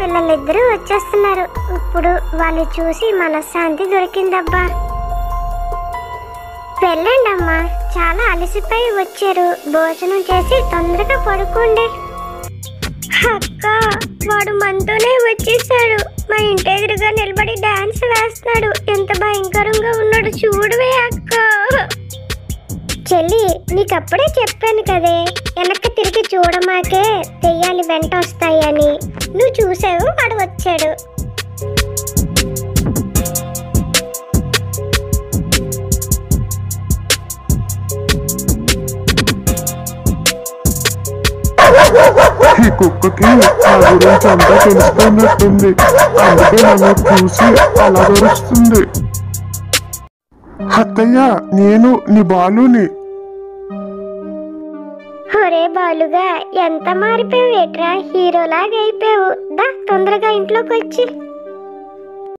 పిల్లలిద్దరూ వచ్చేస్తున్నారు. ఇప్పుడు వాళ్ళు చూసి మనశ్శాంతి దొరికిందబ్బా. వెళ్ళండి అమ్మా, చాలా అలసిపోయి వచ్చారు. భోజనం చేసి తొందరగా పడుకోండి. అక్క, వాడు మనతోనే వచ్చేసాడు. మా ఇంటి ఎదురుగా నిలబడి డాన్స్ వేస్తున్నాడు. ఎంత భయంకరంగా ఉన్నాడు చూడవే అక్క. చెల్లి, నీకప్పుడే చెప్పాను కదే, వెనక్కి తిరిగి చూడమాకే, దెయ్యాలు వెంట వస్తాయని. నువ్వు చూసావు, వాడు వచ్చాడు. ఈ కుక్కకి నా గురించి అంతా తెలుసుకున్నట్టుంది. అందుకే నన్ను చూసి అలా గరుస్తుంది. అత్తయ్య, నేను నీ బాలుని. ఒరే బాలుగా, ఎంత మారిపోయావు ఏట్రా, హీరోలాగా అయిపోయావు. దా తొందరగా ఇంట్లోకి వచ్చి